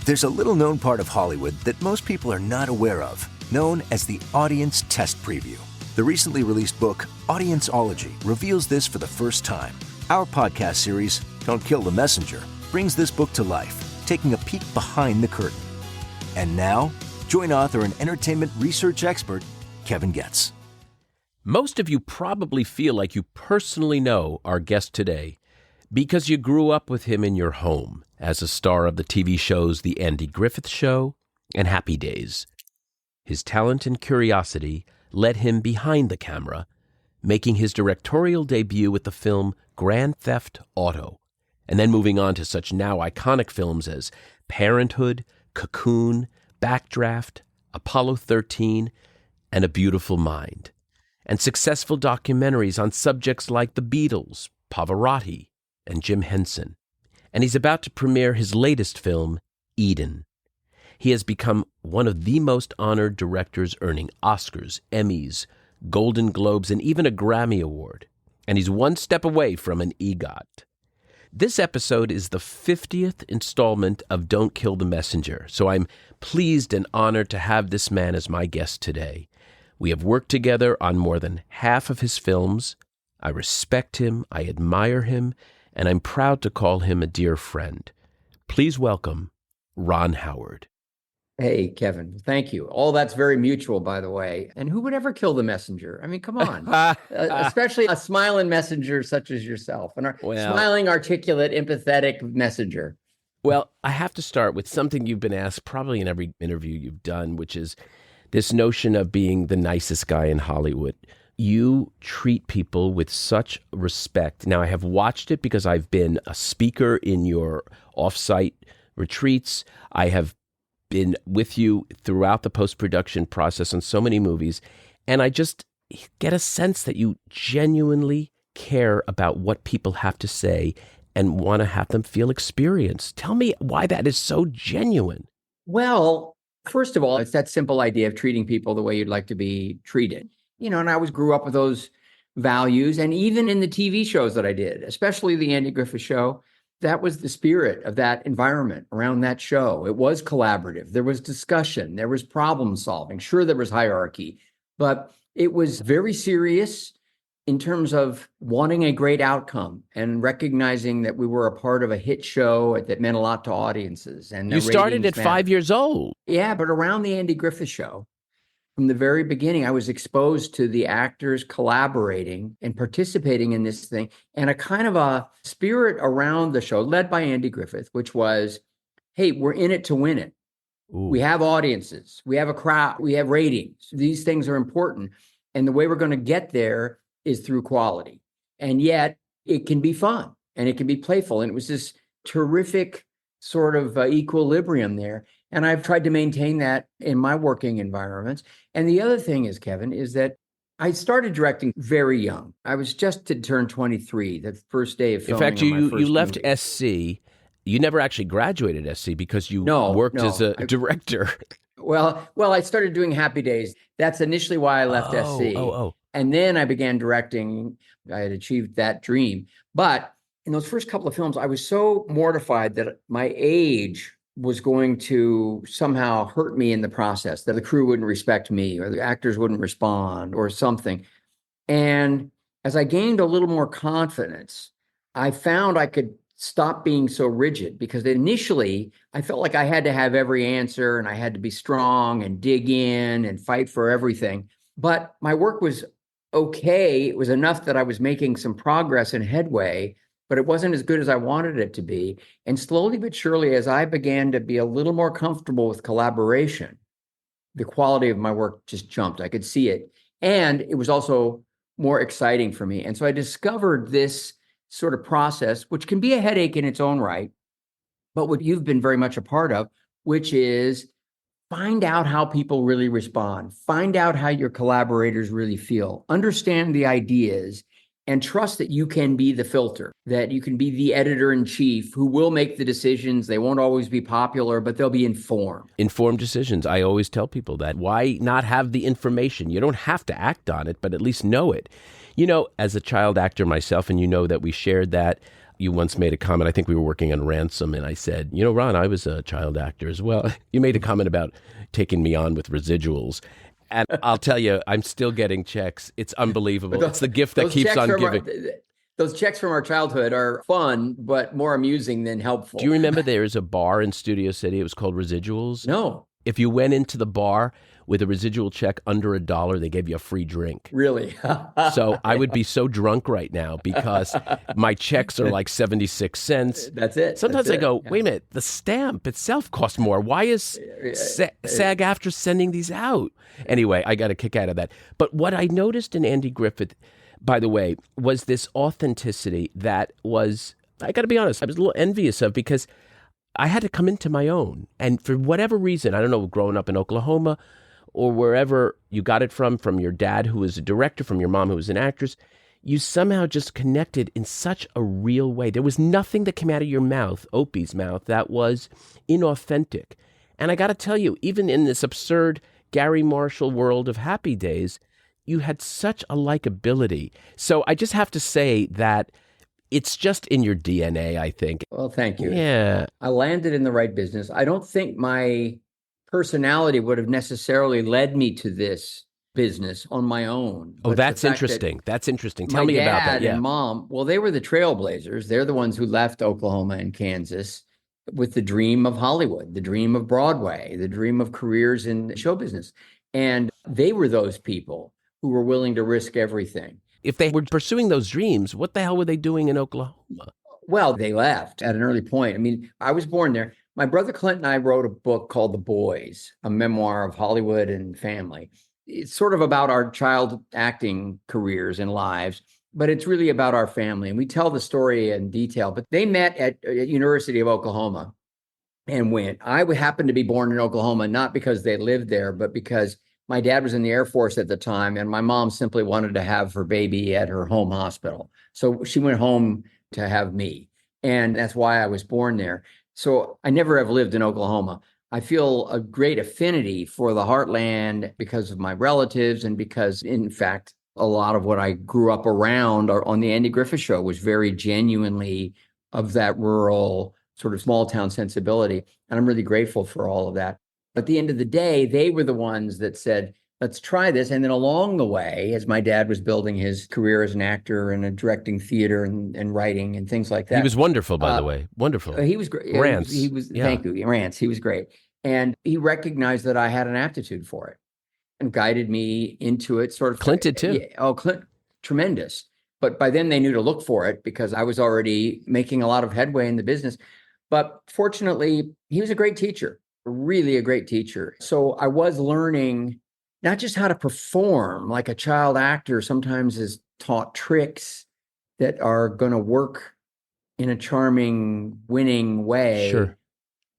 There's a little-known part of Hollywood that most people are not aware of, known as the Audience Test Preview. The recently released book, Audienceology, reveals this for the first time. Our podcast series, Don't Kill the Messenger, brings this book to life, taking a peek behind the curtain. And now, join author and entertainment research expert, Kevin Goetz. Most of you probably feel like you personally know our guest today because you grew up with him in your home as a star of the TV shows The Andy Griffith Show and Happy Days. His talent and curiosity led him behind the camera, making his directorial debut with the film Grand Theft Auto, and then moving on to such now iconic films as Parenthood, Cocoon, Backdraft, Apollo 13, and A Beautiful Mind, and successful documentaries on subjects like the Beatles, Pavarotti, and Jim Henson. And he's about to premiere his latest film, Eden. He has become one of the most honored directors, earning Oscars, Emmys, Golden Globes, and even a Grammy Award. And he's one step away from an EGOT. This episode is the 50th installment of Don't Kill the Messenger, so I'm pleased and honored to have this man as my guest today. We have worked together on more than half of his films. I respect him, I admire him, and I'm proud to call him a dear friend. Please welcome Ron Howard. Hey, Kevin, thank you. All that's very mutual, by the way. And who would ever kill the messenger? I mean, come on. Especially a smiling messenger such as yourself, and smiling, articulate, empathetic messenger. Well, I have to start with something you've been asked probably in every interview you've done, which is this notion of being the nicest guy in Hollywood. You treat people with such respect. Now, I have watched it because I've been a speaker in your off-site retreats. I have been with you throughout the post-production process on so many movies, and I just get a sense that you genuinely care about what people have to say and want to have them feel experienced. Tell me why that is so genuine. Well, first of all, it's that simple idea of treating people the way you'd like to be treated. You know, and I grew up with those values. And even in the TV shows that I did, especially the Andy Griffith Show, that was the spirit of that environment around that show. It was collaborative. There was discussion. There was problem solving. Sure, there was hierarchy, but it was very serious in terms of wanting a great outcome and recognizing that we were a part of a hit show that meant a lot to audiences. And you started at 5 years old. Yeah, but around the Andy Griffith Show, from the very beginning, I was exposed to the actors collaborating and participating in this thing, and a kind of a spirit around the show led by Andy Griffith, which was, hey, we're in it to win it. Ooh. We have audiences, we have a crowd, we have ratings. These things are important. And the way we're going to get there is through quality. And yet it can be fun and it can be playful. And it was this terrific sort of equilibrium there. And I've tried to maintain that in my working environments. And the other thing is, Kevin, is that I started directing very young. I was just to turn 23, the first day of filming. In fact, you left movie. SC. You never actually graduated SC because you worked as a director. Well, I started doing Happy Days. That's initially why I left SC. And then I began directing. I had achieved that dream. But in those first couple of films, I was so mortified that my age was going to somehow hurt me in the process, that the crew wouldn't respect me or the actors wouldn't respond or something. And as I gained a little more confidence, I found I could stop being so rigid, because initially I felt like I had to have every answer and I had to be strong and dig in and fight for everything. But my work was okay. It was enough that I was making some progress and headway, but it wasn't as good as I wanted it to be. And slowly but surely, as I began to be a little more comfortable with collaboration, the quality of my work just jumped. I could see it. And it was also more exciting for me. And so I discovered this sort of process, which can be a headache in its own right, but what you've been very much a part of, which is find out how people really respond, find out how your collaborators really feel, understand the ideas, and trust that you can be the filter, that you can be the editor-in-chief who will make the decisions. They won't always be popular, but they'll be informed. Informed decisions. I always tell people that. Why not have the information? You don't have to act on it, but at least know it. You know, as a child actor myself, and you know that we shared that, you once made a comment. I think we were working on Ransom, and I said, Ron, I was a child actor as well. You made a comment about taking me on with residuals. And I'll tell you, I'm still getting checks. It's unbelievable. It's the gift that keeps on giving. Those checks from our childhood are fun, but more amusing than helpful. Do you remember there's a bar in Studio City? It was called Residuals. No. If you went into the bar with a residual check under $1, they gave you a free drink. Really? So I would be so drunk right now because my checks are like 76 cents. That's it. Sometimes I go, wait a minute, the stamp itself costs more. Why is SAG-AFTRA sending these out? Anyway, I got a kick out of that. But what I noticed in Andy Griffith, by the way, was this authenticity that was, I got to be honest, I was a little envious of, because I had to come into my own. And for whatever reason, I don't know, growing up in Oklahoma or wherever you got it from your dad who was a director, from your mom who was an actress, you somehow just connected in such a real way. There was nothing that came out of your mouth, Opie's mouth, that was inauthentic. And I got to tell you, even in this absurd Gary Marshall world of Happy Days, you had such a likability. So I just have to say that it's just in your DNA, I think. Well, thank you. Yeah. I landed in the right business. I don't think my personality would have necessarily led me to this business on my own. Oh, that's interesting. That's interesting. Tell me about that. My dad and mom, well, they were the trailblazers. They're the ones who left Oklahoma and Kansas with the dream of Hollywood, the dream of Broadway, the dream of careers in show business. And they were those people who were willing to risk everything. If they were pursuing those dreams, what the hell were they doing in Oklahoma? Well, they left at an early point. I mean, I was born there. My brother Clint and I wrote a book called The Boys, a memoir of Hollywood and family. It's sort of about our child acting careers and lives, but it's really about our family. And we tell the story in detail. But they met at University of Oklahoma and went. I happened to be born in Oklahoma, not because they lived there, but because my dad was in the Air Force at the time, and my mom simply wanted to have her baby at her home hospital. So she went home to have me, and that's why I was born there. So I never have lived in Oklahoma. I feel a great affinity for the heartland because of my relatives, and because, in fact, a lot of what I grew up around on the Andy Griffith Show was very genuinely of that rural sort of small town sensibility. And I'm really grateful for all of that. But at the end of the day, they were the ones that said, let's try this. And then along the way, as my dad was building his career as an actor and directing theater and writing and things like that. He was wonderful, by the way. Wonderful. He was great. Rance. Thank you. Rance. He was great. And he recognized that I had an aptitude for it and guided me into it. Sort of. Clint did too. Clint, tremendous. But by then they knew to look for it because I was already making a lot of headway in the business. But fortunately, he was a great teacher. Really a great teacher. So I was learning not just how to perform, like a child actor sometimes is taught tricks that are going to work in a charming, winning way. Sure.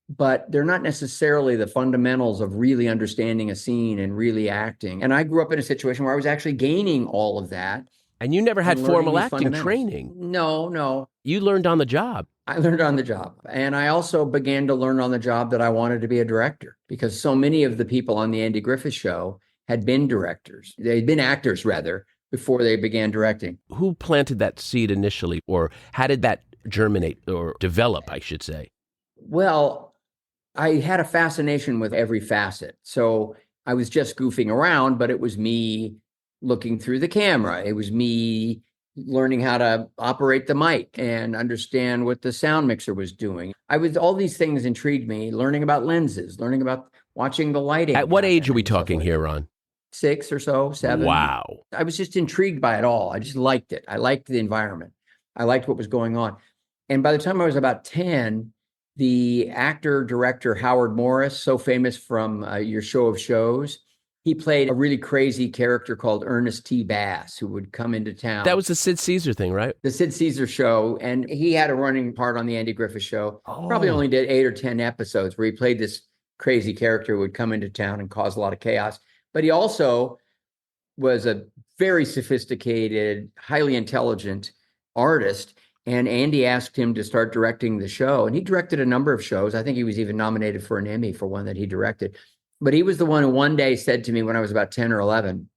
But they're not necessarily the fundamentals of really understanding a scene and really acting. And I grew up in a situation where I was actually gaining all of that. And you never had formal acting training. No. You learned on the job. I learned on the job. And I also began to learn on the job that I wanted to be a director, because so many of the people on the Andy Griffith Show had been directors. They'd been actors, rather, before they began directing. Who planted that seed initially, or how did that germinate or develop, I should say? Well, I had a fascination with every facet. So I was just goofing around, but it was me looking through the camera. It was me learning how to operate the mic and understand what the sound mixer was doing. All these things intrigued me, learning about lenses, learning about watching the lighting. At what age are we talking here, Ron? 6 or so, 7. Wow. I was just intrigued by it all. I just liked it. I liked the environment. I liked what was going on. And by the time I was about 10, the actor, director, Howard Morris, so famous from Your Show of Shows, he played a really crazy character called Ernest T. Bass, who would come into town. That was the Sid Caesar thing, right? The Sid Caesar show. And he had a running part on the Andy Griffith Show. Oh. Probably only did 8 or 10 episodes where he played this crazy character who would come into town and cause a lot of chaos. But he also was a very sophisticated, highly intelligent artist. And Andy asked him to start directing the show. And he directed a number of shows. I think he was even nominated for an Emmy for one that he directed. But he was the one who one day said to me when I was about 10 or 11,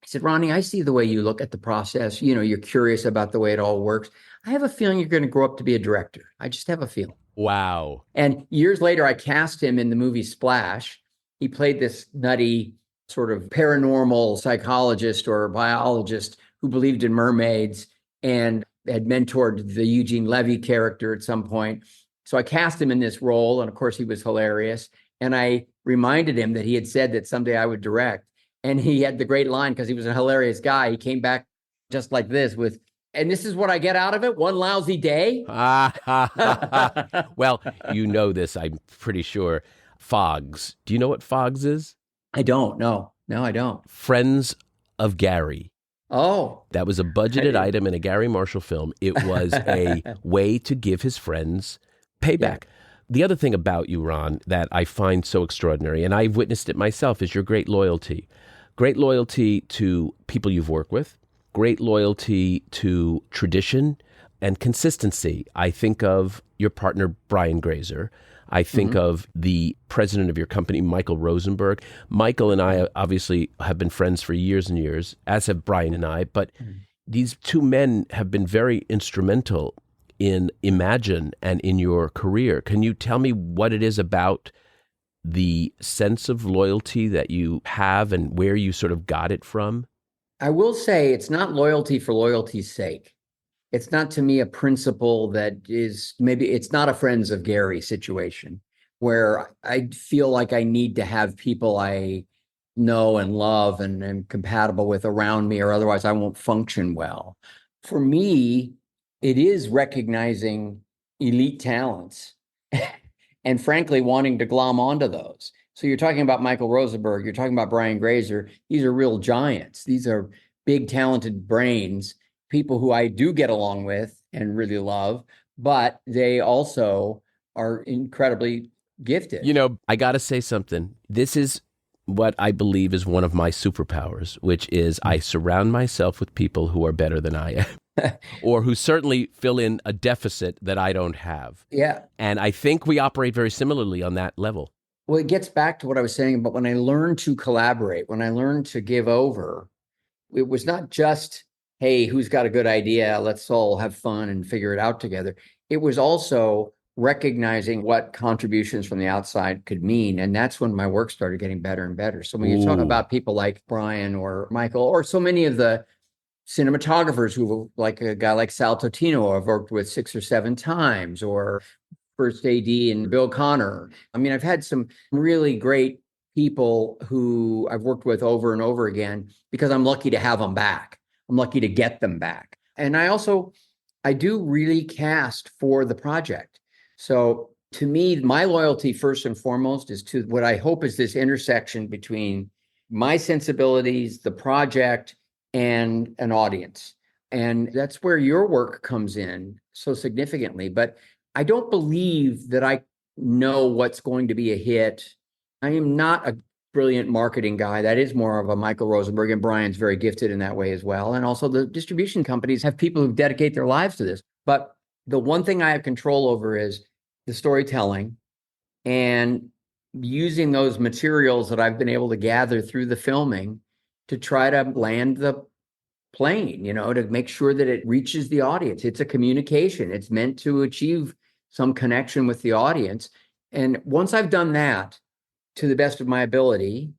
he said, Ronnie, I see the way you look at the process. You know, you're curious about the way it all works. I have a feeling you're going to grow up to be a director. I just have a feeling. Wow. And years later, I cast him in the movie Splash. He played this nutty sort of paranormal psychologist or biologist who believed in mermaids and had mentored the Eugene Levy character at some point. So I cast him in this role. And of course, he was hilarious. And I reminded him that he had said that someday I would direct. And he had the great line because he was a hilarious guy. He came back just like this with, and this is what I get out of it, one lousy day. Well, you know this, I'm pretty sure. Fogs. Do you know what Fogs is? I don't. No, I don't. Friends of Gary. Oh. That was a budgeted item in a Gary Marshall film. It was a way to give his friends payback. Yeah. The other thing about you, Ron, that I find so extraordinary, and I've witnessed it myself, is your great loyalty. Great loyalty to people you've worked with, great loyalty to tradition and consistency. I think of your partner, Brian Grazer. I think of the president of your company, Michael Rosenberg. Michael and I obviously have been friends for years and years, as have Brian and I, but these two men have been very instrumental in Imagine and in your career. Can you tell me what it is about the sense of loyalty that you have and where you sort of got it from? I will say it's not loyalty for loyalty's sake. It's not, to me, a principle that is, maybe it's not a Friends of Gary situation where I feel like I need to have people I know and love and am compatible with around me, or otherwise I won't function well. For me, it is recognizing elite talents and frankly, wanting to glom onto those. So you're talking about Michael Rosenberg, you're talking about Brian Grazer. These are real giants. These are big, talented brains, people who I do get along with and really love, but they also are incredibly gifted. You know, I got to say something. This is what I believe is one of my superpowers, which is I surround myself with people who are better than I am. Or who certainly fill in a deficit that I don't have. Yeah. And I think we operate very similarly on that level. Well, it gets back to what I was saying about when I learned to collaborate, when I learned to give over, it was not just, hey, who's got a good idea? Let's all have fun and figure it out together. It was also recognizing what contributions from the outside could mean. And that's when my work started getting better and better. So when you talk about people like Brian or Michael, or so many of the cinematographers who, like a guy like Sal Totino, I've worked with 6 or 7 times, or first AD and Bill Connor. I mean, I've had some really great people who I've worked with over and over again because I'm lucky to have them back. I'm lucky to get them back. And I do really cast for the project. So to me, my loyalty first and foremost is to what I hope is this intersection between my sensibilities, the project, and an audience. And that's where your work comes in so significantly. But I don't believe that I know what's going to be a hit. I am not a brilliant marketing guy. That is more of a Michael Rosenberg, and Brian's very gifted in that way as well. And also the distribution companies have people who dedicate their lives to this. But the one thing I have control over is the storytelling and using those materials that I've been able to gather through the filming to try to land the plane, to make sure that it reaches the audience. It's a communication. It's meant to achieve some connection with the audience. And once I've done that to the best of my ability,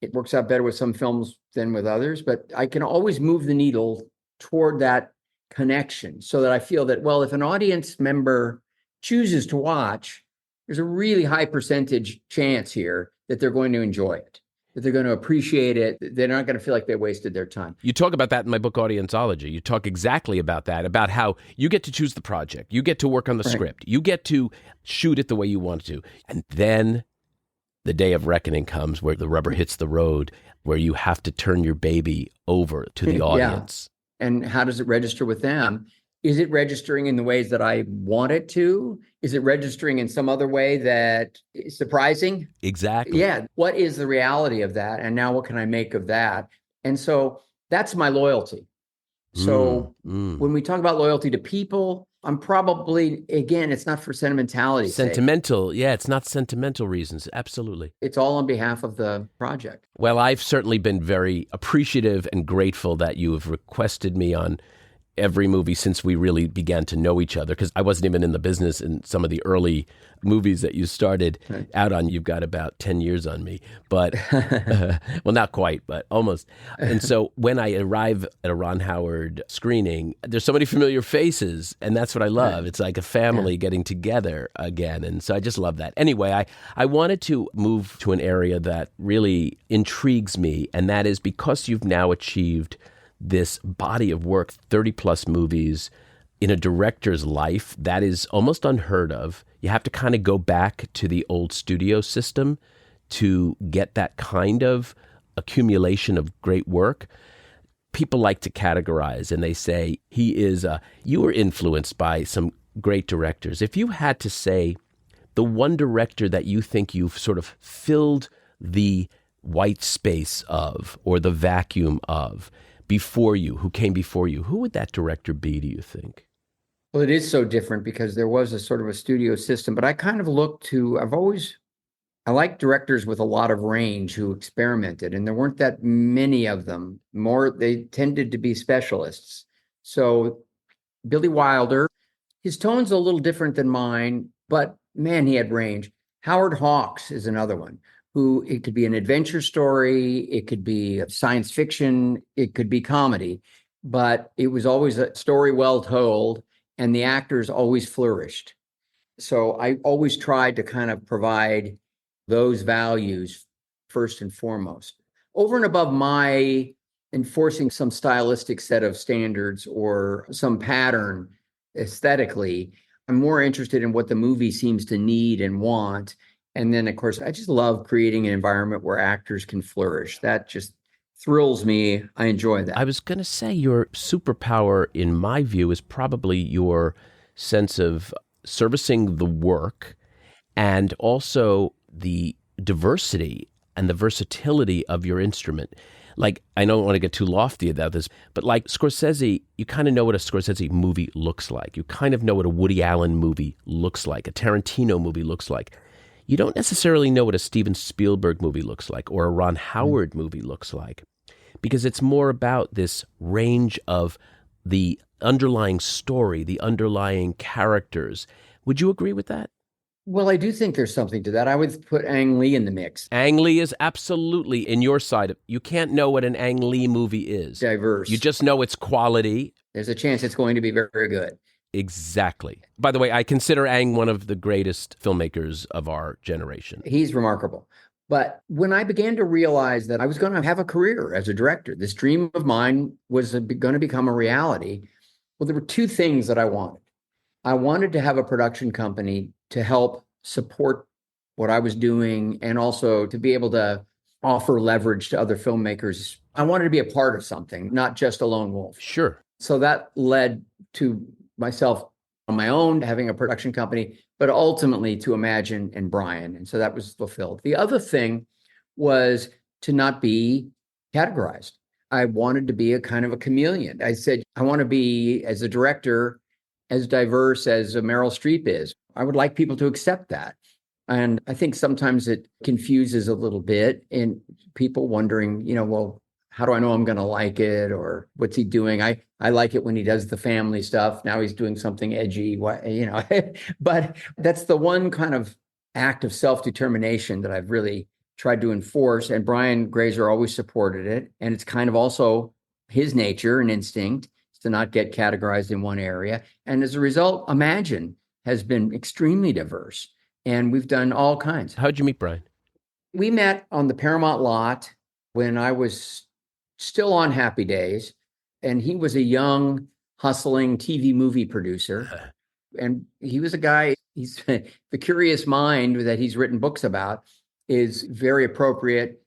it works out better with some films than with others, but I can always move the needle toward that connection so that I feel that, well, if an audience member chooses to watch, there's a really high percentage chance here that they're going to enjoy it, that they're going to appreciate it. They're not going to feel like they wasted their time. You talk about that in my book, Audienceology. You talk exactly about that, about how you get to choose the project. You get to work on the script. You get to shoot it the way you want to. And then the day of reckoning comes where the rubber hits the road, where you have to turn your baby over to the audience. Yeah. And how does it register with them? Is it registering in the ways that I want it to? Is it registering in some other way that is surprising? Exactly. Yeah. What is the reality of that? And now what can I make of that? And so that's my loyalty. So when we talk about loyalty to people, I'm probably, again, it's not for sentimentality. Sentimental. Yeah, it's not sentimental reasons. Absolutely. It's all on behalf of the project. Well, I've certainly been very appreciative and grateful that you have requested me on every movie since we really began to know each other, because I wasn't even in the business in some of the early movies that you started out on. You've got about 10 years on me, but well, not quite, but almost. And so when I arrive at a Ron Howard screening, there's so many familiar faces, and that's what I love. It's like a family getting together again. And so I just love that. Anyway, I wanted to move to an area that really intrigues me, and that is because you've now achieved this body of work, 30 plus movies in a director's life, that is almost unheard of. You have to kind of go back to the old studio system to get that kind of accumulation of great work. People like to categorize, and they say you were influenced by some great directors. If you had to say the one director that you think you've sort of filled the white space of, or the vacuum of, before you, who came before you, who would that director be, do you think? Well, it is so different because there was a sort of a studio system, but I kind of I like directors with a lot of range who experimented, and there weren't that many of them. They tended to be specialists. So Billy Wilder, his tone's a little different than mine, but man, he had range. Howard Hawks is another one. Who it could be an adventure story, it could be science fiction, it could be comedy, but it was always a story well told, and the actors always flourished. So I always tried to kind of provide those values first and foremost. Over and above my enforcing some stylistic set of standards or some pattern aesthetically, I'm more interested in what the movie seems to need and want. And then, of course, I just love creating an environment where actors can flourish. That just thrills me. I enjoy that. I was going to say your superpower, in my view, is probably your sense of servicing the work and also the diversity and the versatility of your instrument. Like, I don't want to get too lofty about this, but like Scorsese, you kind of know what a Scorsese movie looks like. You kind of know what a Woody Allen movie looks like, a Tarantino movie looks like. You don't necessarily know what a Steven Spielberg movie looks like or a Ron Howard movie looks like, because it's more about this range of the underlying story, the underlying characters. Would you agree with that? Well, I do think there's something to that. I would put Ang Lee in the mix. Ang Lee is absolutely in your side. You can't know what an Ang Lee movie is. Diverse. You just know its quality. There's a chance it's going to be very, very good. Exactly. By the way, I consider Ang one of the greatest filmmakers of our generation. He's remarkable. But when I began to realize that I was going to have a career as a director, this dream of mine was going to become a reality. Well, there were two things that I wanted. I wanted to have a production company to help support what I was doing and also to be able to offer leverage to other filmmakers. I wanted to be a part of something, not just a lone wolf. Sure. So that led to myself on my own, having a production company, but ultimately to Imagine and Brian. And so that was fulfilled. The other thing was to not be categorized. I wanted to be a kind of a chameleon. I said, I want to be, as a director, as diverse as Meryl Streep is. I would like people to accept that. And I think sometimes it confuses a little bit in people wondering, well, how do I know I'm going to like it, or what's he doing? I like it when he does the family stuff. Now he's doing something edgy, but that's the one kind of act of self-determination that I've really tried to enforce. And Brian Grazer always supported it. And it's kind of also his nature and instinct to not get categorized in one area. And as a result, Imagine has been extremely diverse. And we've done all kinds. How'd you meet Brian? We met on the Paramount lot when I was still on Happy Days, and he was a young, hustling TV movie producer. And he was a guy, he's the curious mind that he's written books about is very appropriate.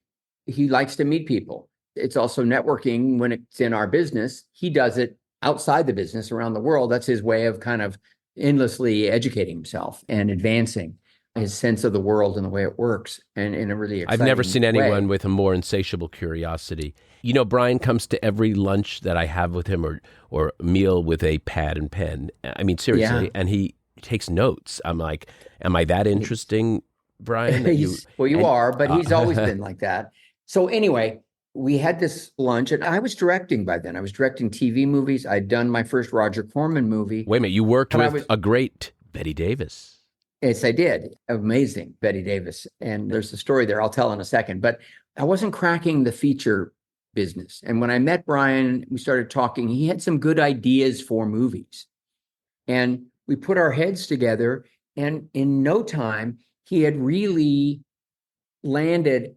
He likes to meet people. It's also networking when it's in our business. He does it outside the business around the world. That's his way of kind of endlessly educating himself and advancing his sense of the world and the way it works, and in a really exciting I've never seen anyone way. with a more insatiable curiosity. Brian comes to every lunch that I have with him or meal with a pad and pen. I mean, seriously, and he takes notes. I'm like, am I that interesting, Brian? You are, but he's always been like that. So anyway, we had this lunch, and I was directing by then. I was directing TV movies. I'd done my first Roger Corman movie. Wait a minute, you worked with a great Bette Davis. Yes, I did. Amazing, Bette Davis. And there's a story there I'll tell in a second. But I wasn't cracking the feature business. And when I met Brian, we started talking. He had some good ideas for movies. And we put our heads together. And in no time, he had really landed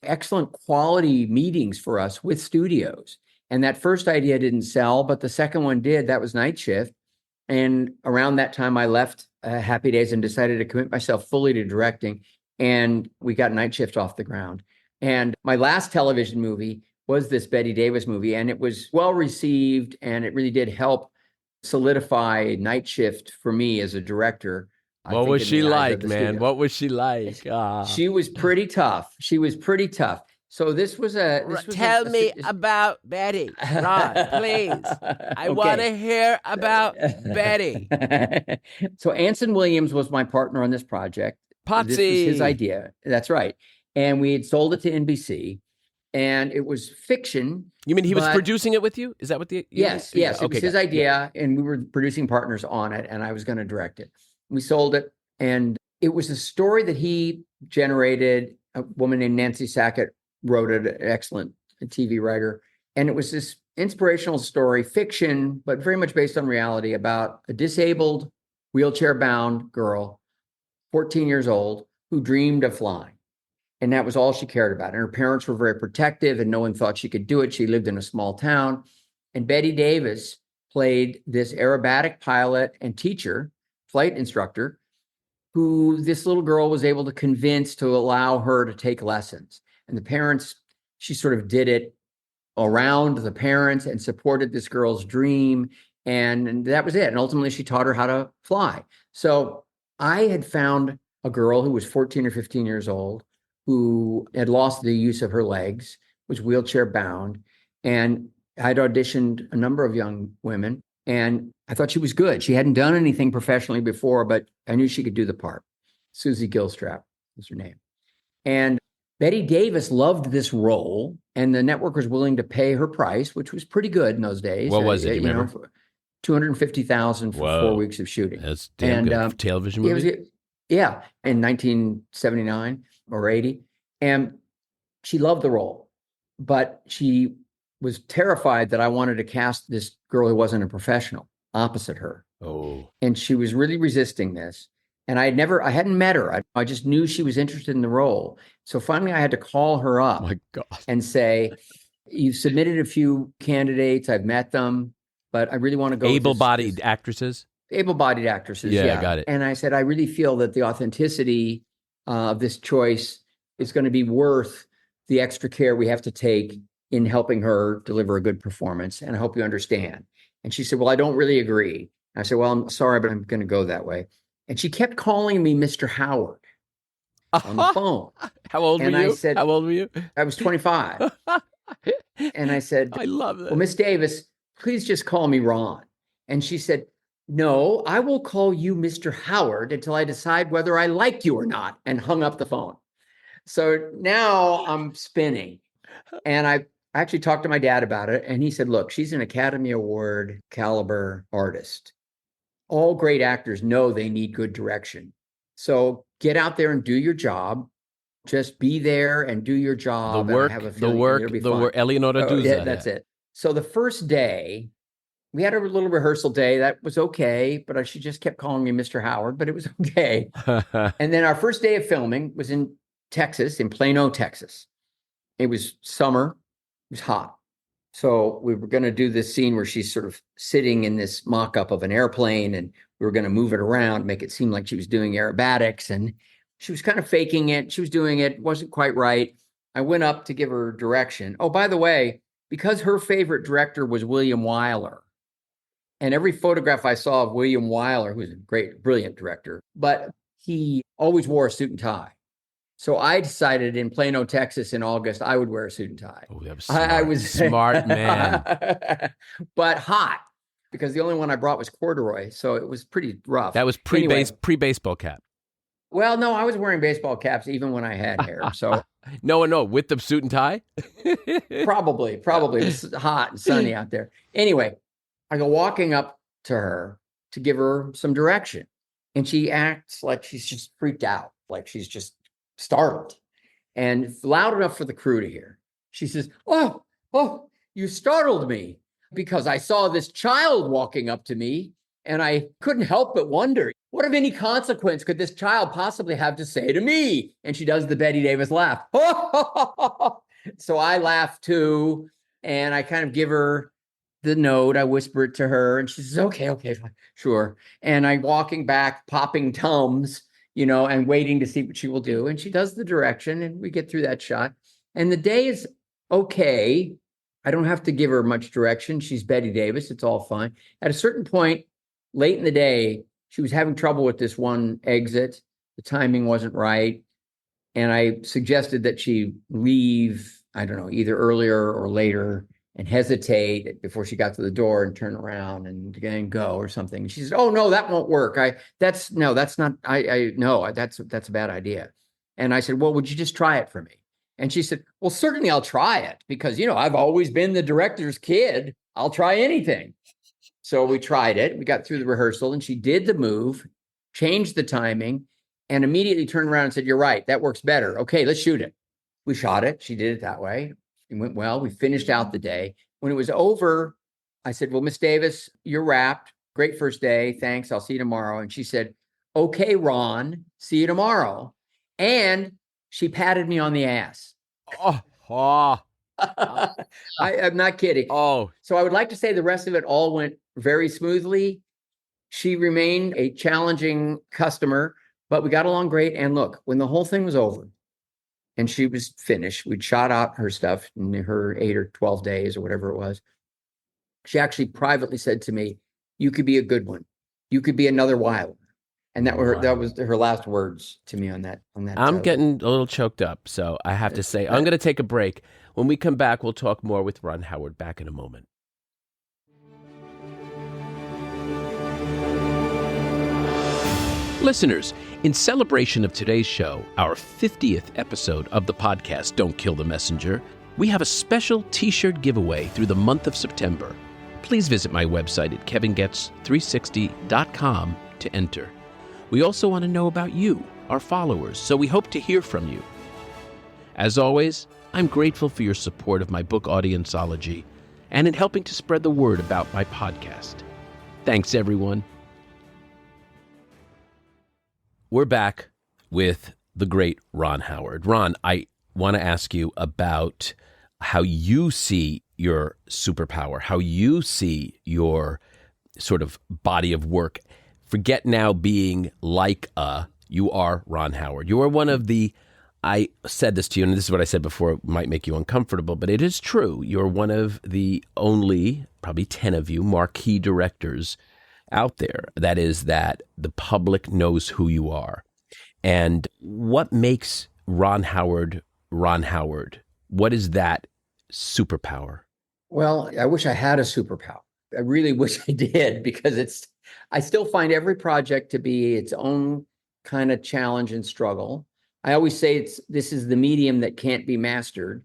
excellent quality meetings for us with studios. And that first idea didn't sell, but the second one did. That was Night Shift. And around that time, I left Happy Days and decided to commit myself fully to directing. And we got Night Shift off the ground. And my last television movie was this Bette Davis movie, and it was well received, and it really did help solidify Night Shift for me as a director. What was she like, man? What was she like? She was pretty tough. So this was Tell me about Bette, Ron, please. I want to hear about Bette. So Anson Williams was my partner on this project. Potsy. This was his idea. That's right. And we had sold it to NBC, and it was fiction. You mean he was producing it with you? Is that what the... Yes. It was his idea, and we were producing partners on it, and I was going to direct it. We sold it, and it was a story that he generated. A woman named Nancy Sackett wrote it, an excellent TV writer. And it was this inspirational story, fiction, but very much based on reality, about a disabled, wheelchair-bound girl, 14 years old, who dreamed of flying. And that was all she cared about. And her parents were very protective, and no one thought she could do it. She lived in a small town. And Bette Davis played this aerobatic pilot and teacher, flight instructor, who this little girl was able to convince to allow her to take lessons. And the parents, she sort of did it around the parents and supported this girl's dream. And that was it. And ultimately, she taught her how to fly. So I had found a girl who was 14 or 15 years old, who had lost the use of her legs, was wheelchair bound. And I'd auditioned a number of young women, and I thought she was good. She hadn't done anything professionally before, but I knew she could do the part. Susie Gilstrap was her name. And Bette Davis loved this role, and the network was willing to pay her price, which was pretty good in those days. What was it? You remember? $250,000 for 4 weeks of shooting. That's damn good. Television movie? In 1979 or 80. And she loved the role, but she was terrified that I wanted to cast this girl who wasn't a professional opposite her. Oh. And she was really resisting this. And I hadn't met her. I just knew she was interested in the role. So finally I had to call her up and say, you've submitted a few candidates. I've met them, but I really want to go. Able-bodied actresses? Able-bodied actresses, yeah. Got it. And I said, I really feel that the authenticity of this choice is going to be worth the extra care we have to take in helping her deliver a good performance. And I hope you understand. And she said, well, I don't really agree. I said, well, I'm sorry, but I'm going to go that way. And she kept calling me Mr. Howard on the phone. How old were you? I said, how old were you? I was 25. And I said, I love that. Well, Miss Davis, please just call me Ron. And she said, no, I will call you Mr. Howard until I decide whether I like you or not, and hung up the phone. So now I'm spinning. And I actually talked to my dad about it. And he said, look, she's an Academy Award caliber artist. All great actors know they need good direction. So get out there and do your job. Just be there and do your job. The work. Eleonora Duse. Yeah, that's it. So the first day, we had a little rehearsal day. That was okay, but she just kept calling me Mr. Howard, but it was okay. And then our first day of filming was in Texas, in Plano, Texas. It was summer. It was hot. So we were going to do this scene where she's sort of sitting in this mock-up of an airplane, and we were going to move it around, make it seem like she was doing aerobatics, and she was kind of faking it. She was doing it. Wasn't quite right. I went up to give her direction. Oh, by the way, because her favorite director was William Wyler, and every photograph I saw of William Wyler, who's a great, brilliant director, but he always wore a suit and tie. So I decided in Plano, Texas in August, I would wear a suit and tie. Oh, that was smart. I was smart, man. But hot, because the only one I brought was corduroy. So it was pretty rough. That was pre-baseball cap. Well, no, I was wearing baseball caps even when I had hair. So No, with the suit and tie? probably. It was hot and sunny out there. Anyway, I go walking up to her to give her some direction. And she acts like she's just freaked out, like she's just startled. And loud enough for the crew to hear. She says, oh, you startled me because I saw this child walking up to me and I couldn't help but wonder, what of any consequence could this child possibly have to say to me? And she does the Bette Davis laugh. So I laugh too. And I kind of give her the note. I whisper it to her and she says, okay, fine, sure. And I'm walking back, popping Tums, and waiting to see what she will do. And she does the direction and we get through that shot. And the day is okay. I don't have to give her much direction. She's Bette Davis. It's all fine. At a certain point, late in the day, she was having trouble with this one exit. The timing wasn't right. And I suggested that she leave, I don't know, either earlier or later and hesitate before she got to the door and turn around and go or something. And she said, oh, no, that won't work. That's a bad idea. And I said, well, would you just try it for me? And she said, well, certainly I'll try it because, I've always been the director's kid. I'll try anything. So we tried it. We got through the rehearsal and she did the move, changed the timing, and immediately turned around and said, you're right. That works better. Okay, let's shoot it. We shot it. She did it that way. It went well. We finished out the day. When it was over, I said, well, Miss Davis, you're wrapped. Great first day. Thanks. I'll see you tomorrow. And she said, okay, Ron, see you tomorrow. And she patted me on the ass. I'm not kidding. Oh, so I would like to say the rest of it all went very smoothly. She remained a challenging customer, but we got along great. And look, when the whole thing was over and she was finished, we'd shot out her stuff in her 8 or 12 days or whatever it was. She actually privately said to me, you could be a good one. You could be another Wilder. And that was her last words to me on that. I'm getting a little choked up, so I have to say, I'm going to take a break. When we come back, we'll talk more with Ron Howard. Back in a moment. Listeners, in celebration of today's show, our 50th episode of the podcast, Don't Kill the Messenger, we have a special t-shirt giveaway through the month of September. Please visit my website at kevingetz360.com to enter. We also want to know about you, our followers, so we hope to hear from you. As always, I'm grateful for your support of my book Audienceology and in helping to spread the word about my podcast. Thanks, everyone. We're back with the great Ron Howard. Ron, I want to ask you about how you see your superpower, how you see your sort of body of work. Forget now being you are Ron Howard. You are one of the, I said this to you, and this is what I said before, it might make you uncomfortable, but it is true. You're one of the only, probably 10 of you, marquee directors out there. That is that the public knows who you are. And what makes Ron Howard Ron Howard? What is that superpower? Well, I wish I had a superpower. I really wish I did because I still find every project to be its own kind of challenge and struggle. I always say this is the medium that can't be mastered.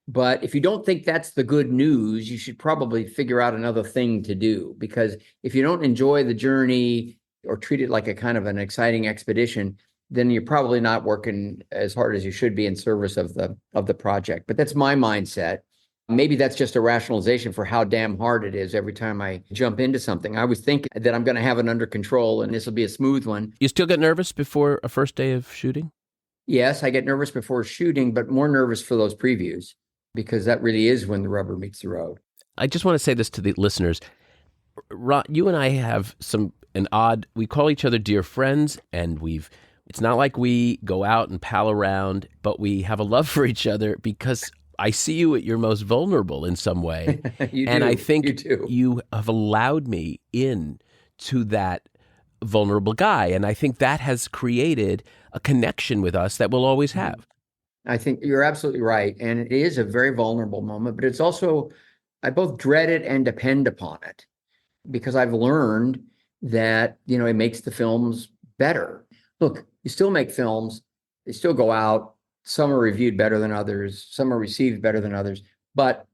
But if you don't think that's the good news, you should probably figure out another thing to do, because if you don't enjoy the journey or treat it like a kind of an exciting expedition, then you're probably not working as hard as you should be in service of the project. But that's my mindset. Maybe that's just a rationalization for how damn hard it is every time I jump into something. I always think that I'm going to have it under control and this will be a smooth one. You still get nervous before a first day of shooting? Yes, I get nervous before shooting, but more nervous for those previews, because that really is when the rubber meets the road. I just want to say this to the listeners. Ron, you and I have we call each other dear friends, and it's not like we go out and pal around, but we have a love for each other because I see you at your most vulnerable in some way. And I think you have allowed me in to that vulnerable guy. And I think that has created a connection with us that we'll always have. I think you're absolutely right. And it is a very vulnerable moment, but it's also, I both dread it and depend upon it, because I've learned that, it makes the films better. Look, you still make films, they still go out. Some are reviewed better than others, some are received better than others. But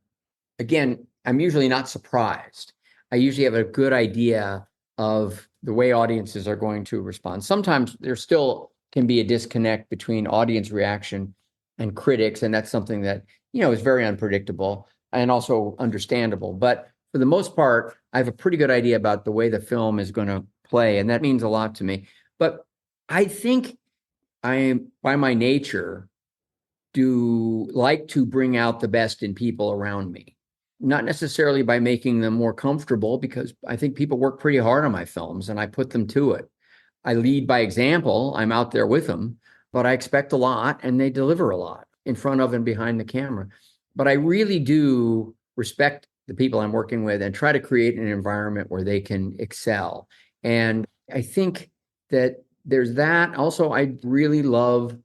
again, I'm usually not surprised. I usually have a good idea of the way audiences are going to respond. Sometimes there still can be a disconnect between audience reaction and critics, and that's something that, is very unpredictable and also understandable. But for the most part, I have a pretty good idea about the way the film is going to play, and that means a lot to me. But I think I, by my nature, do like to bring out the best in people around me. Not necessarily by making them more comfortable, because I think people work pretty hard on my films and I put them to it. I lead by example. I'm out there with them, but I expect a lot and they deliver a lot in front of and behind the camera. But I really do respect the people I'm working with and try to create an environment where they can excel. And I think that there's that. Also, I really love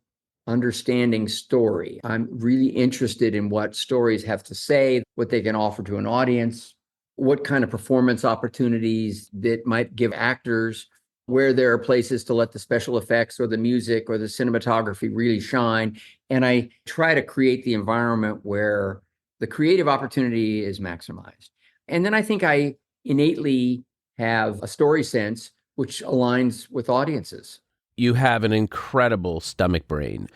understanding story. I'm really interested in what stories have to say, what they can offer to an audience, what kind of performance opportunities that might give actors, where there are places to let the special effects or the music or the cinematography really shine. And I try to create the environment where the creative opportunity is maximized. And then I think I innately have a story sense which aligns with audiences. You have an incredible stomach brain.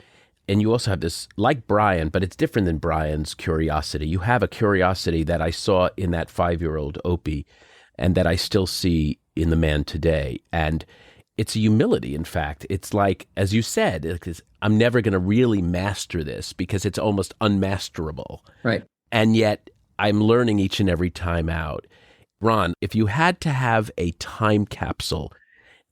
And you also have this, like Brian, but it's different than Brian's curiosity. You have a curiosity that I saw in that 5-year-old Opie and that I still see in the man today. And it's a humility, in fact. It's like, as you said, I'm never going to really master this because it's almost unmasterable. Right. And yet I'm learning each and every time out. Ron, if you had to have a time capsule,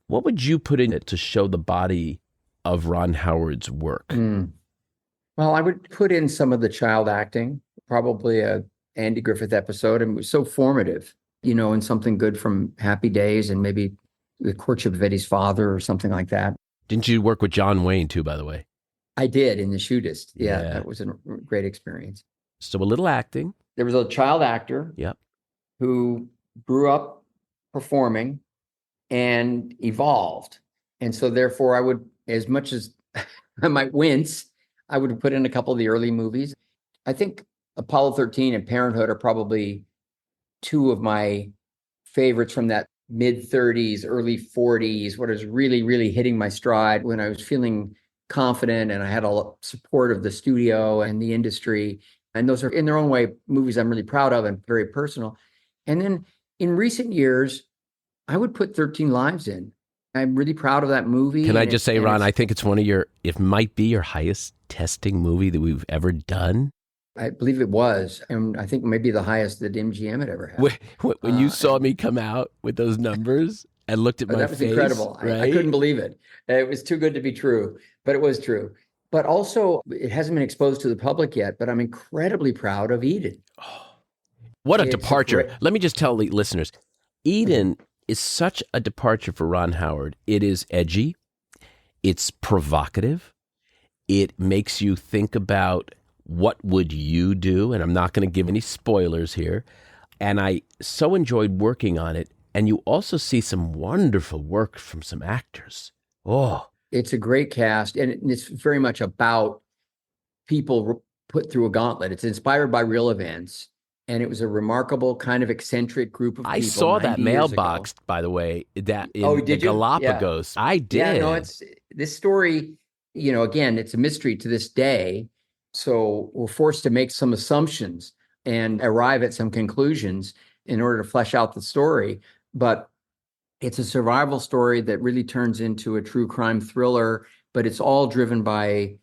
what would you put in it to show the body of Ron Howard's work? Well, I would put in some of the child acting, probably a Andy Griffith episode. And it was so formative, and something good from Happy Days and maybe The Courtship of Eddie's Father or something like that. Didn't you work with John Wayne too, by the way? I did in The Shootist. Yeah, that was a great experience. So a little acting. There was a child actor who grew up performing and evolved. And so therefore I would, as much as I might wince, I would have put in a couple of the early movies. I think Apollo 13 and Parenthood are probably two of my favorites from that mid-30s, early 40s, what was really, really hitting my stride when I was feeling confident and I had a support of the studio and the industry. And those are, in their own way, movies I'm really proud of and very personal. And then in recent years, I would put 13 Lives in. I'm really proud of that movie. Can I just say, Ron, I think it's it might be your highest testing movie that we've ever done. I believe it was. And I think maybe the highest that MGM had ever had. When you saw me come out with those numbers and looked at my face. That was incredible. Right? I couldn't believe it. It was too good to be true, but it was true. But also, it hasn't been exposed to the public yet, but I'm incredibly proud of Eden. Oh, what a departure. Let me just tell the listeners, Eden is such a departure for Ron Howard. It is edgy. It's provocative. It makes you think about what would you do, and I'm not going to give any spoilers here. And I so enjoyed working on it. And you also see some wonderful work from some actors. Oh, it's a great cast, and it's very much about people put through a gauntlet. It's inspired by real events. And it was a remarkable kind of eccentric group of people. I saw that mailbox, by the way, that in the Galapagos. Yeah. I did. Yeah, no, it's this story, again, it's a mystery to this day. So we're forced to make some assumptions and arrive at some conclusions in order to flesh out the story. But it's a survival story that really turns into a true crime thriller, but it's all driven by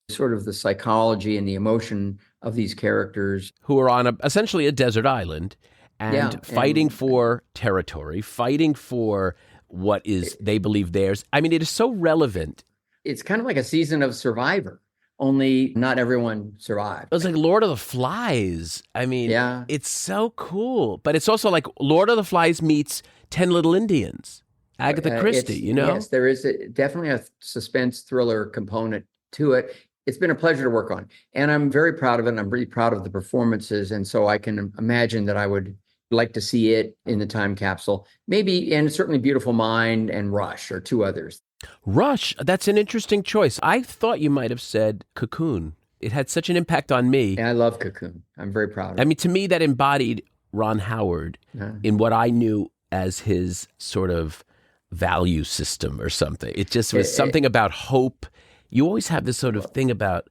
sort of the psychology and the emotion of these characters who are on essentially a desert island and fighting for territory, fighting for what is they believe theirs. I mean, it is so relevant. It's kind of like a season of Survivor, only not everyone survived. It was like Lord of the Flies. I mean, it's so cool. But it's also like Lord of the Flies meets 10 Little Indians, Agatha Christie, Yes, there is definitely a suspense thriller component to it. It's been a pleasure to work on, and I'm very proud of it, and I'm really proud of the performances, and so I can imagine that I would like to see it in the time capsule. Maybe, and certainly Beautiful Mind and Rush are two others. Rush, that's an interesting choice. I thought you might have said Cocoon. It had such an impact on me. And I love Cocoon. I'm very proud of it. I mean, to me, that embodied Ron Howard in what I knew as his sort of value system or something. It just was something about hope. You always have this sort of thing about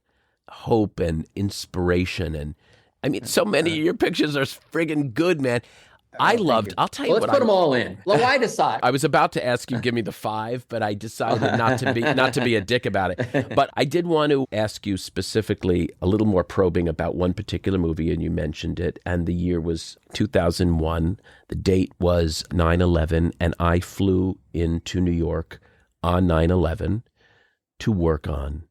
hope and inspiration. And I mean, so many of your pictures are friggin' good, man. I loved, I'll tell you what. Let's put them all in. I decide. I was about to ask you, give me the 5, but I decided not to be a dick about it. But I did want to ask you specifically a little more probing about one particular movie, and you mentioned it, and the year was 2001. The date was 9/11, and I flew into New York on 9/11 to work on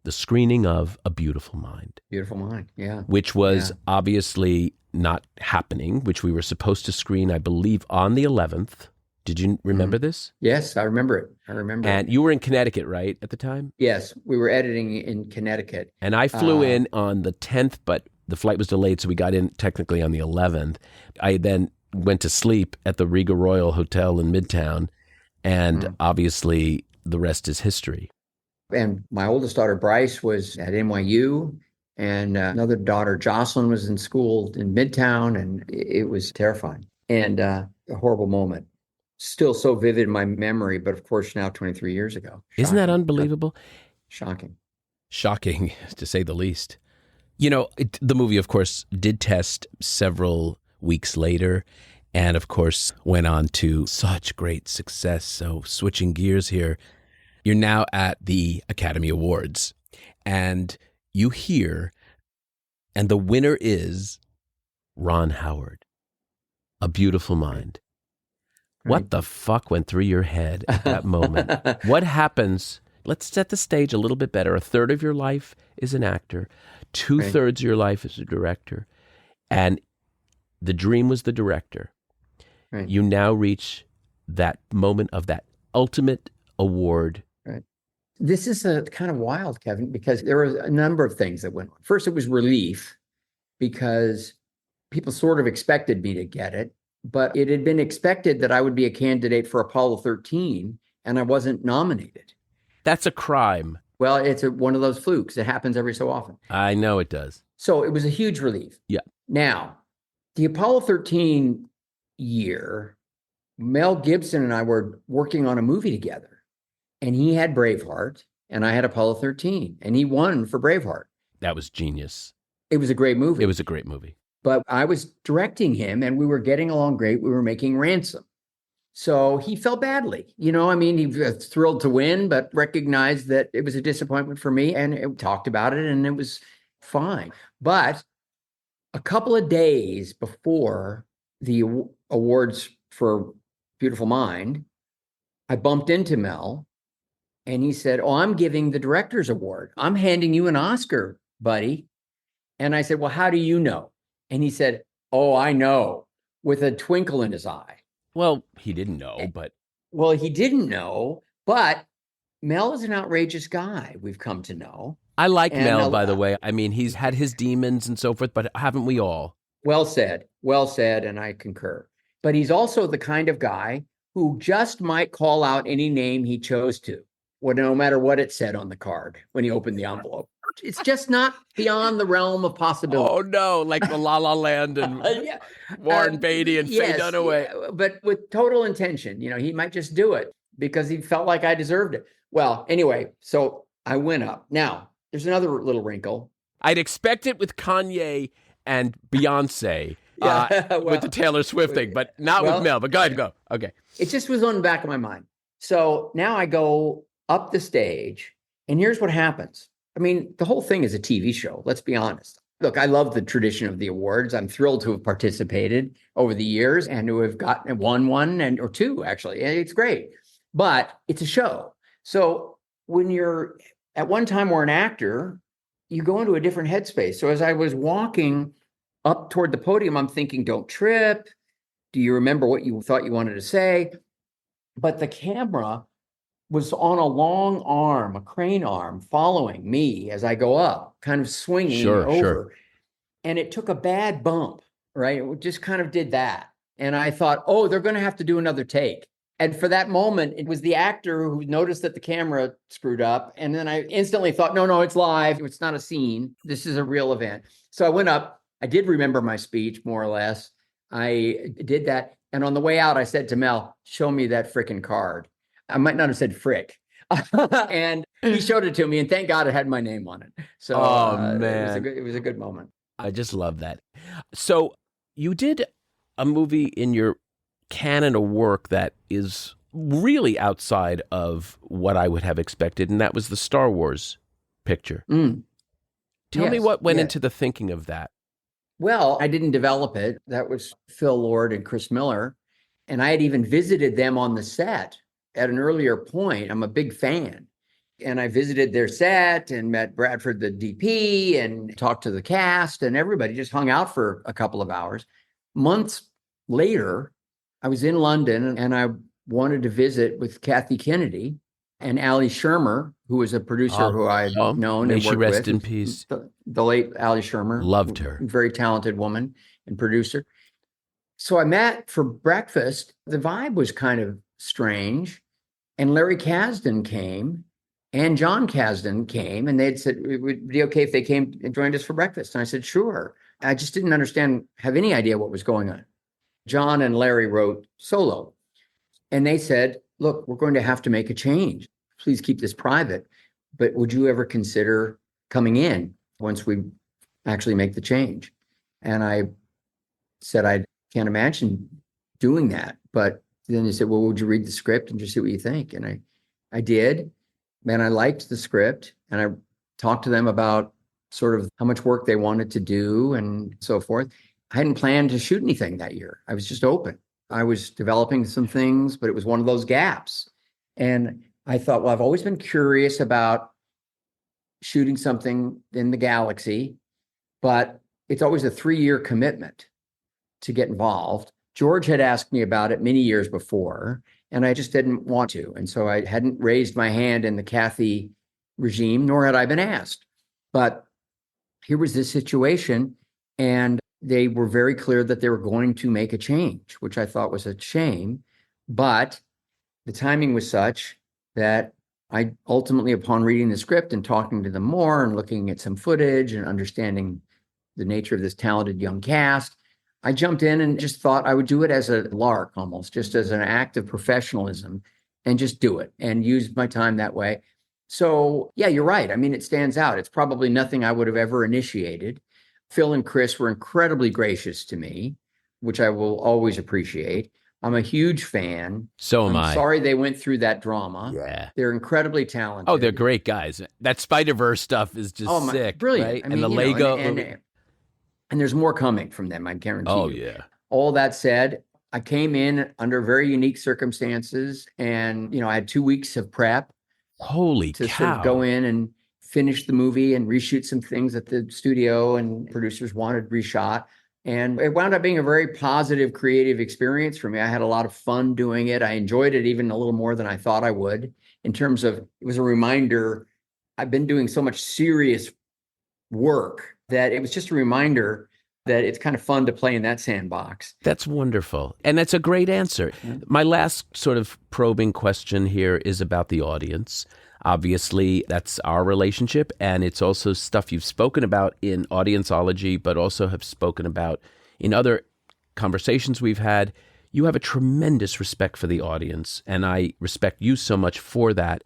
the screening of A Beautiful Mind. Beautiful Mind, yeah. Which was obviously not happening, which we were supposed to screen, I believe, on the 11th. Did you remember this? Yes, I remember it. And you were in Connecticut, right, at the time? Yes, we were editing in Connecticut. And I flew in on the 10th, but the flight was delayed, so we got in technically on the 11th. I then went to sleep at the Riga Royal Hotel in Midtown, and obviously the rest is history. And my oldest daughter, Bryce, was at NYU. And another daughter, Jocelyn, was in school in Midtown, and it was terrifying and a horrible moment. Still so vivid in my memory, but of course now 23 years ago. Shocking. Isn't that unbelievable? Shocking. Shocking, to say the least. You know, the movie, of course, did test several weeks later, and of course went on to such great success. So switching gears here, you're now at the Academy Awards, and you hear, and the winner is Ron Howard, A Beautiful Mind. Right. What the fuck went through your head at that moment? What happens? Let's set the stage a little bit better. A third of your life is an actor. 2/3 of your life is a director. And the dream was the director. Right. You now reach that moment of that ultimate award. Right. This is a kind of wild, Kevin, because there were a number of things that went on. First, it was relief because people sort of expected me to get it, but it had been expected that I would be a candidate for Apollo 13, and I wasn't nominated. That's a crime. Well, it's one of those flukes. It happens every so often. I know it does. So it was a huge relief. Yeah. Now, the Apollo 13 year, Mel Gibson and I were working on a movie together. And he had Braveheart, and I had Apollo 13, and he won for Braveheart. That was genius. It was a great movie. It was a great movie. But I was directing him, and we were getting along great. We were making Ransom. So he felt badly. You know, I mean, he was thrilled to win, but recognized that it was a disappointment for me, and it talked about it, and it was fine. But a couple of days before the awards for Beautiful Mind, I bumped into Mel. And he said, "Oh, I'm giving the director's award. I'm handing you an Oscar, buddy." And I said, "Well, how do you know?" And he said, "Oh, I know," with a twinkle in his eye. Well, he didn't know, but... Well, he didn't know, but Mel is an outrageous guy, we've come to know. I like Mel, by the way. I mean, he's had his demons and so forth, but haven't we all? Well said, and I concur. But he's also the kind of guy who just might call out any name he chose to. No matter what it said on the card when he opened the envelope. It's just not beyond the realm of possibility. Oh, no, like the La La Land and Warren Beatty and Faye Dunaway. Yeah, but with total intention. You know, he might just do it because he felt like I deserved it. Well, anyway, so I went up. Now, there's another little wrinkle. I'd expect it with Kanye and Beyonce with the Taylor Swift thing, but not with Mel. But go ahead, go. Okay. It just was on the back of my mind. So now I go up the stage, and here's what happens. I mean, the whole thing is a TV show. Let's be honest. Look, I love the tradition of the awards. I'm thrilled to have participated over the years and to have won one or two, actually. It's great, but it's a show. So when you're at one time or an actor, you go into a different headspace. So as I was walking up toward the podium, I'm thinking, don't trip. Do you remember what you thought you wanted to say? But the camera was on a long arm, a crane arm, following me as I go up, kind of swinging over. Sure. And it took a bad bump, right? It just kind of did that. And I thought, oh, they're going to have to do another take. And for that moment, it was the actor who noticed that the camera screwed up. And then I instantly thought, no, it's live. It's not a scene. This is a real event. So I went up. I did remember my speech, more or less. I did that. And on the way out, I said to Mel, show me that frickin' card. I might not have said frick. And he showed it to me. And thank God it had my name on it. So man. It was a good moment. I just love that. So you did a movie in your canon of work that is really outside of what I would have expected, and that was the Star Wars picture. Tell me what went into the thinking of that. Well, I didn't develop it. That was Phil Lord and Chris Miller. And I had even visited them on the set at an earlier point. I'm a big fan. And I visited their set and met Bradford, the DP, and talked to the cast, and everybody just hung out for a couple of hours. Months later, I was in London and I wanted to visit with Kathy Kennedy and Ali Shermer, who was a producer who I've known and worked with. May she rest in peace. The late Ali Shermer. Loved her. Very talented woman and producer. So I met for breakfast. The vibe was kind of strange. And Larry Kasdan came and John Kasdan came, and they'd said it would be okay if they came and joined us for breakfast. And I said, sure. I just didn't have any idea what was going on. John and Larry wrote Solo, and they said, look, we're going to have to make a change. Please keep this private, but would you ever consider coming in once we actually make the change? And I said, I can't imagine doing that. But then they said, well, would you read the script and just see what you think? And I did. And I liked the script, and I talked to them about sort of how much work they wanted to do and so forth. I hadn't planned to shoot anything that year. I was just open. I was developing some things, but it was one of those gaps. And I thought, well, I've always been curious about shooting something in the galaxy, but it's always a 3-year commitment to get involved. George had asked me about it many years before, and I just didn't want to. And so I hadn't raised my hand in the Kathy regime, nor had I been asked. But here was this situation, and they were very clear that they were going to make a change, which I thought was a shame. But the timing was such that I ultimately, upon reading the script and talking to them more and looking at some footage and understanding the nature of this talented young cast, I jumped in and just thought I would do it as a lark, almost just as an act of professionalism, and just do it and use my time that way. So yeah, you're right. I mean, it stands out. It's probably nothing I would have ever initiated. Phil and Chris were incredibly gracious to me, which I will always appreciate. I'm a huge fan. So am I. Sorry they went through that drama. Yeah. They're incredibly talented. Oh, they're great guys. That Spider-Verse stuff is just sick. Brilliant. Right? I mean, and the Lego. And there's more coming from them, I guarantee you. Oh, yeah. All that said, I came in under very unique circumstances, and, I had 2 weeks of prep. Holy cow. To sort of go in and finish the movie and reshoot some things that the studio and producers wanted reshot. And it wound up being a very positive, creative experience for me. I had a lot of fun doing it. I enjoyed it even a little more than I thought I would, in terms of, it was a reminder. I've been doing so much serious work that it was just a reminder that it's kind of fun to play in that sandbox. That's wonderful. And that's a great answer. Mm-hmm. My last sort of probing question here is about the audience. Obviously, that's our relationship, and it's also stuff you've spoken about in Audienceology, but also have spoken about in other conversations we've had. You have a tremendous respect for the audience, and I respect you so much for that.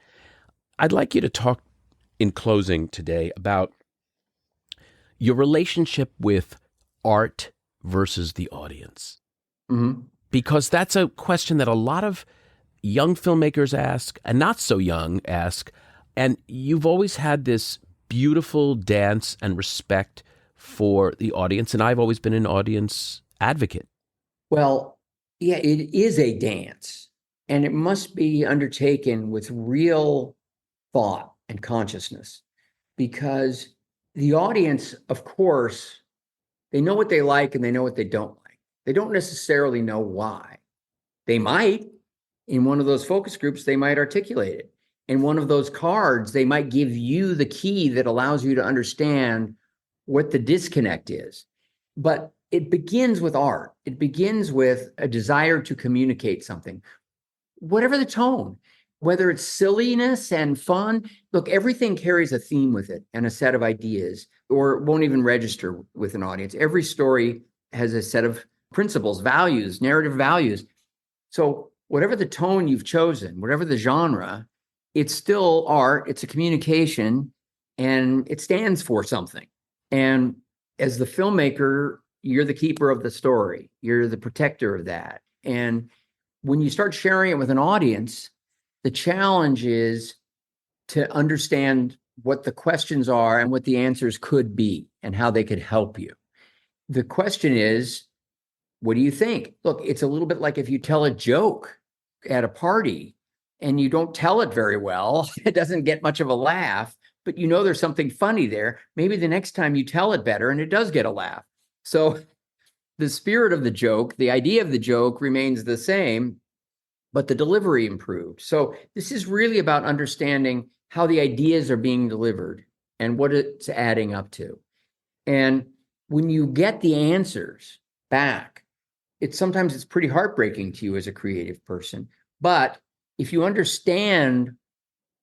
I'd like you to talk in closing today about your relationship with art versus the audience. Mm-hmm. Because that's a question that a lot of young filmmakers ask, and not so young ask, and you've always had this beautiful dance and respect for the audience, and I've always been an audience advocate. Well, yeah, it is a dance, and it must be undertaken with real thought and consciousness, because the audience, of course, they know what they like and they know what they don't like. They don't necessarily know why. They might. In one of those focus groups, they might articulate it. In one of those cards, they might give you the key that allows you to understand what the disconnect is. But it begins with art. It begins with a desire to communicate something. whatever the tone, whether it's silliness and fun. Look, everything carries a theme with it and a set of ideas, or won't even register with an audience. Every story has a set of principles, values, narrative values. So whatever the tone you've chosen, whatever the genre, it's still art, it's a communication, and it stands for something. And as the filmmaker, you're the keeper of the story. You're the protector of that. And when you start sharing it with an audience, the challenge is to understand what the questions are and what the answers could be and how they could help you. The question is, what do you think? Look, it's a little bit like if you tell a joke at a party and you don't tell it very well, it doesn't get much of a laugh, but you know there's something funny there. Maybe the next time you tell it better and it does get a laugh. So the spirit of the joke, the idea of the joke remains the same, but the delivery improved. So this is really about understanding how the ideas are being delivered and what it's adding up to. And when you get the answers back, sometimes it's pretty heartbreaking to you as a creative person. But if you understand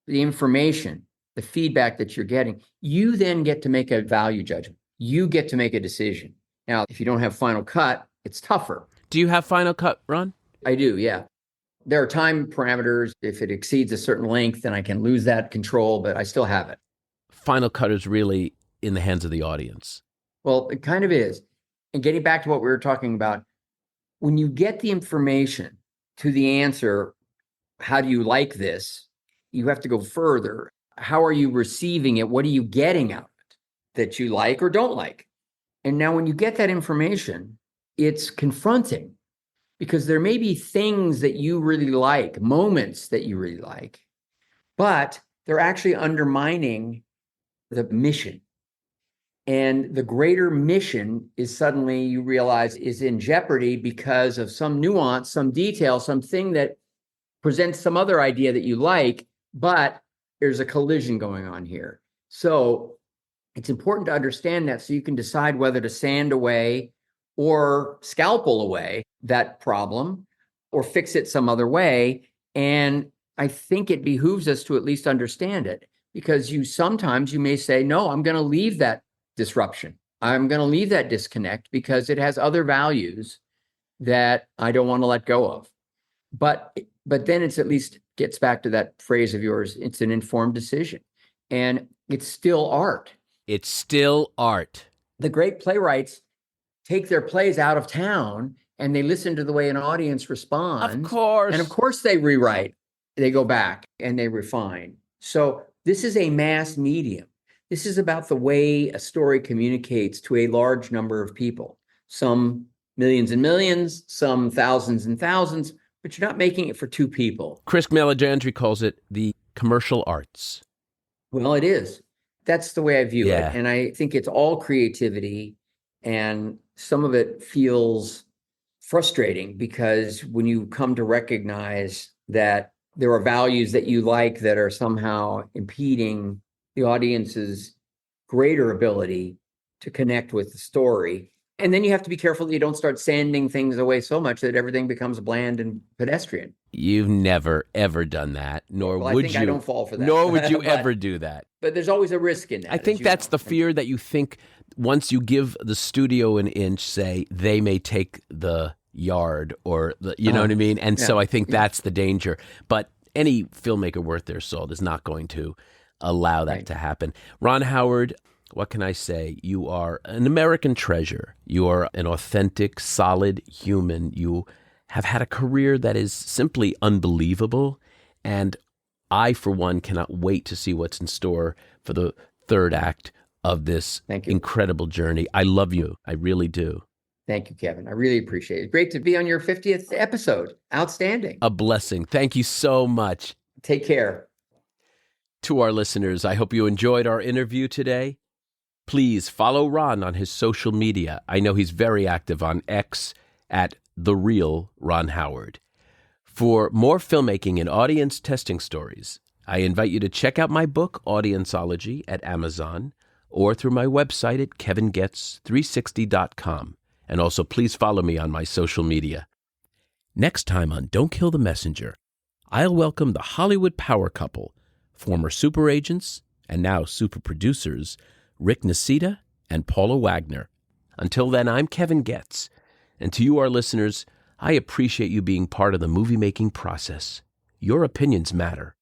the information, the feedback that you're getting, you then get to make a value judgment. You get to make a decision. Now, if you don't have Final Cut, it's tougher. Do you have Final Cut, Ron? I do, yeah. There are time parameters. If it exceeds a certain length, then I can lose that control, but I still have it. Final Cut is really in the hands of the audience. Well, it kind of is. And getting back to what we were talking about, when you get the information to the answer, how do you like this? You have to go further. How are you receiving it? What are you getting out of it that you like or don't like? And now when you get that information, it's confronting, because there may be things that you really like, moments that you really like, but they're actually undermining the mission. And the greater mission is suddenly, you realize, is in jeopardy because of some nuance, some detail, something that presents some other idea that you like, but there's a collision going on here. So it's important to understand that so you can decide whether to sand away or scalpel away that problem or fix it some other way. And I think it behooves us to at least understand it, because sometimes you may say, no, I'm going to leave that disruption. I'm going to leave that disconnect because it has other values that I don't want to let go of. But then it's at least gets back to that phrase of yours. It's an informed decision, and it's still art. It's still art. The great playwrights take their plays out of town and they listen to the way an audience responds. Of course. And of course they rewrite. They go back and they refine. So this is a mass medium. This is about the way a story communicates to a large number of people. Some millions and millions, some thousands and thousands, but you're not making it for two people. Chris Meledandri calls it the commercial arts. Well, it is. That's the way I view Yeah. it. And I think it's all creativity, and some of it feels frustrating because when you come to recognize that there are values that you like that are somehow impeding the audience's greater ability to connect with the story. And then you have to be careful that you don't start sanding things away so much that everything becomes bland and pedestrian. You've never, ever done that, nor Well, would I think you. I don't fall for that. Nor would you But- ever do that. But there's always a risk in that. I think that's the fear that you think once you give the studio an inch, say, they may take the yard or the, you know what I mean? And so I think that's the danger. But any filmmaker worth their salt is not going to allow that to happen. Ron Howard, what can I say? You are an American treasure. You are an authentic, solid human. You have had a career that is simply unbelievable. And I, for one, cannot wait to see what's in store for the third act of this incredible journey. I love you. I really do. Thank you, Kevin. I really appreciate it. Great to be on your 50th episode. Outstanding. A blessing. Thank you so much. Take care. To our listeners, I hope you enjoyed our interview today. Please follow Ron on his social media. I know he's very active on X at The Real Ron Howard. For more filmmaking and audience testing stories, I invite you to check out my book, Audienceology, at Amazon, or through my website at kevingetz360.com. And also, please follow me on my social media. Next time on Don't Kill the Messenger, I'll welcome the Hollywood power couple, former super agents and now super producers, Rick Nacita and Paula Wagner. Until then, I'm Kevin Goetz, and to you, our listeners, I appreciate you being part of the movie-making process. Your opinions matter.